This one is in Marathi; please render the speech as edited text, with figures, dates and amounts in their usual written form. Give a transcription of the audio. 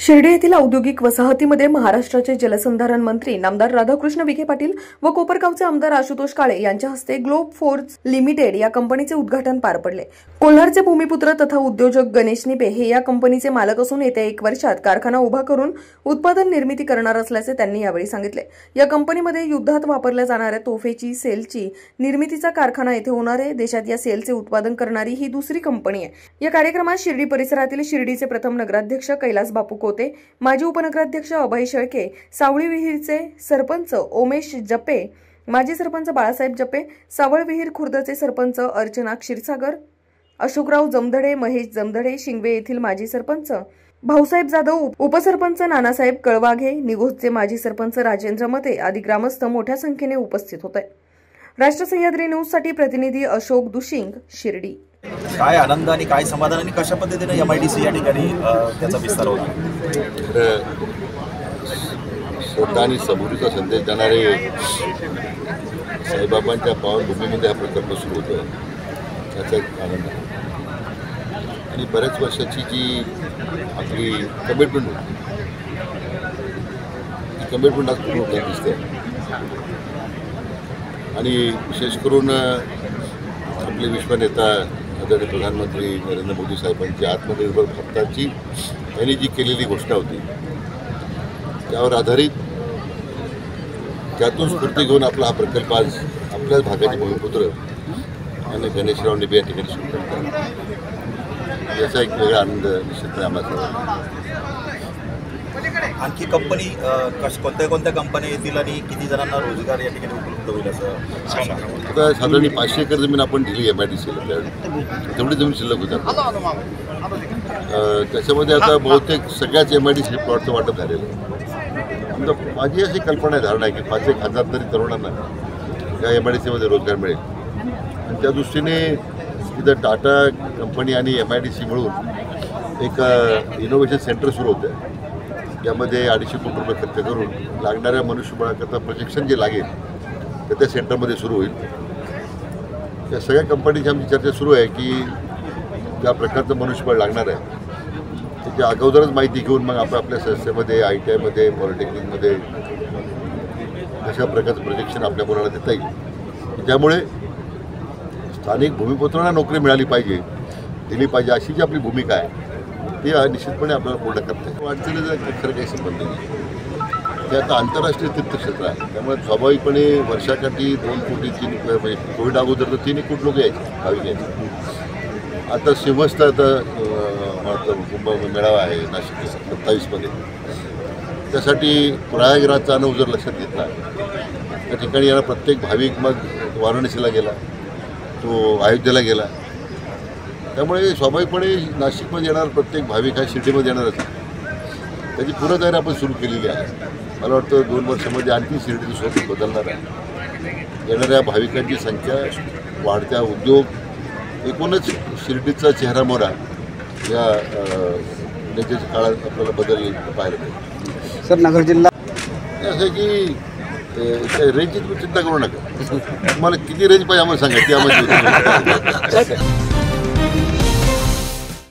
शिर्डी येथील औद्योगिक वसाहतीमध्ये महाराष्ट्राचे जलसंधारण मंत्री नामदार राधाकृष्ण विखे पाटील व कोपरगावचे आमदार आशुतोष काळे यांच्या हस्ते ग्लोब फोर्ज लिमिटेड या कंपनीचे उद्घाटन पार पडले। कोल्हारचे भूमिपुत्र तथा उद्योजक गणेश निपे हे या कंपनीचे मालक असून येत्या 1 वर्षात कारखाना उभा करून उत्पादन निर्मिती करणार असल्याचे त्यांनी यावेळी सांगितले। या कंपनीमध्ये युद्धात वापरल्या जाणाऱ्या तोफेची सेलची निर्मितीचा कारखाना येथे होणार आहे। देशात या सेलचे उत्पादन करणारी ही दुसरी कंपनी आहे। या कार्यक्रमात शिर्डी परिसरातील शिर्डीचे प्रथम नगराध्यक्ष कैलास बापू कोते, माजी उपनगराध्यक्ष अभय शेळके, सावळी विहीरचे सरपंच ओमेश जपे, माजी सरपंच बाळासाहेब जपे, सावळ विहीर खुर्दचे सरपंच अर्चना क्षीरसागर, अशोकराव जमधडे, महेश जमधडे, शिंगवे येथील माजी सरपंच भाऊसाहेब जाधव, उपसरपंच नानासाहेब कळवाघे, निघोजचे माजी सरपंच राजेंद्र मते आदी ग्रामस्थ मोठ्या संख्येने उपस्थित होते। राष्ट्र सह्याद्री न्यूज साठी प्रतिनिधी अशोक दुशिंग, शिर्डी। काय आनंद आणि काय समाधान आणि कशा पद्धतीने MIDC या ठिकाणी त्याचा विस्तार होतो। श्रद्धा आणि सबुरीचा संदेश देणारे साईबाबांच्या पावनभूमीमध्ये हा प्रकल्प सुरू होतो, त्याचा एक आनंद आहे। आणि बऱ्याच वर्षाची जी आपली कमिटमेंट होती ती कमिटमेंट आज पूर्ण होताना दिसते। आणि विशेष करून आपले विश्वनेता आदरणीय प्रधानमंत्री नरेंद्र मोदी साहेबांची आत्मनिर्भर भारताची त्यांनी जी केलेली घोषणा होती त्यावर आधारित त्यातून स्फूर्ती घेऊन आपला हा प्रकल्प आज आपल्याच भागाचे भूमिपुत्र आणि गणेशराव निबे या ठिकाणी सुरू करतात, याचा एक वेगळा आनंद निश्चितपणे आम्हाला। आणखी कंपनी कोणत्या कंपन्या येतील आणि किती जणांना रोजगार या ठिकाणी उपलब्ध होईल असं आता साधारण 500 एकर जमीन आपण दिली MIDCला, तेवढी जमीन शिल्लक होती। त्याच्यामध्ये आता बहुतेक सगळ्याच MIDC प्लॉटचं वाटप झालेलं आहे। माझी अशी कल्पना आहे, धारणा आहे की 5,000 तरी तरुणांना या MIDCमध्ये रोजगार मिळेल। आणि त्या दृष्टीने तिथं टाटा कंपनी आणि MIDC मिळून एक इनोव्हेशन सेंटर सुरू होतं आहे। यामध्ये 250 कोटी रुपये खर्च करून लागणाऱ्या मनुष्यबळाकरता प्रोजेक्शन जे लागेल तर त्या सेंटरमध्ये सुरू होईल। या सगळ्या कंपनीची आमची चर्चा सुरू आहे की ज्या प्रकारचं मनुष्यबळ लागणार आहे त्याची अगोदरच माहिती घेऊन मग आपल्या संस्थेमध्ये ITIमध्ये पॉलिटेक्निकमध्ये अशा प्रकारचं प्रोजेक्शन आपल्या मुलाला देता येईल, ज्यामुळे स्थानिक भूमिपुत्रांना नोकरी मिळाली पाहिजे, दिली पाहिजे अशी जी आपली भूमिका आहे ती निश्चितपणे आपल्याला पूर्ण करता येईल। अडचणीचा खरं काही संबंध नाही, ते आता आंतरराष्ट्रीय तीर्थक्षेत्र आहे, त्यामुळे स्वाभाविकपणे वर्षाकाठी 2 कोटी 3 म्हणजे कोविड अगोदर तर 3 कोटी लोक यायचे, भाविक यायचे। आता सिंहस्थ आता कुंभमेळावा आहे नाशिक 27मध्ये, त्यासाठी प्रयागराजचा अनुभव जर लक्षात घेतला त्या ठिकाणी येणारा प्रत्येक भाविक मग वाराणसीला गेला, तो अयोध्येला गेला, त्यामुळे स्वाभाविकपणे नाशिकमध्ये येणारा प्रत्येक भाविक हा शिर्डीमध्ये येणारच आहे। त्याची पूर्वतयारी आपण सुरू केलेली आहे। मला वाटतं 2 वर्षामध्ये आणखी शिर्डीचं स्वरूप बदलणार आहे। येणाऱ्या भाविकांची संख्या, वाढत्या उद्योग, एकूणच शिर्डीचा चेहरा मोहरा या नेत्याच्या काळात आपल्याला बदल पाहायला मिळेल। सर, नगर जिल्हा असं की रेंजची तुम्ही चिंता करू नका, तुम्हाला किती रेंज पाहिजे आम्हाला सांगा, ती आम्हाला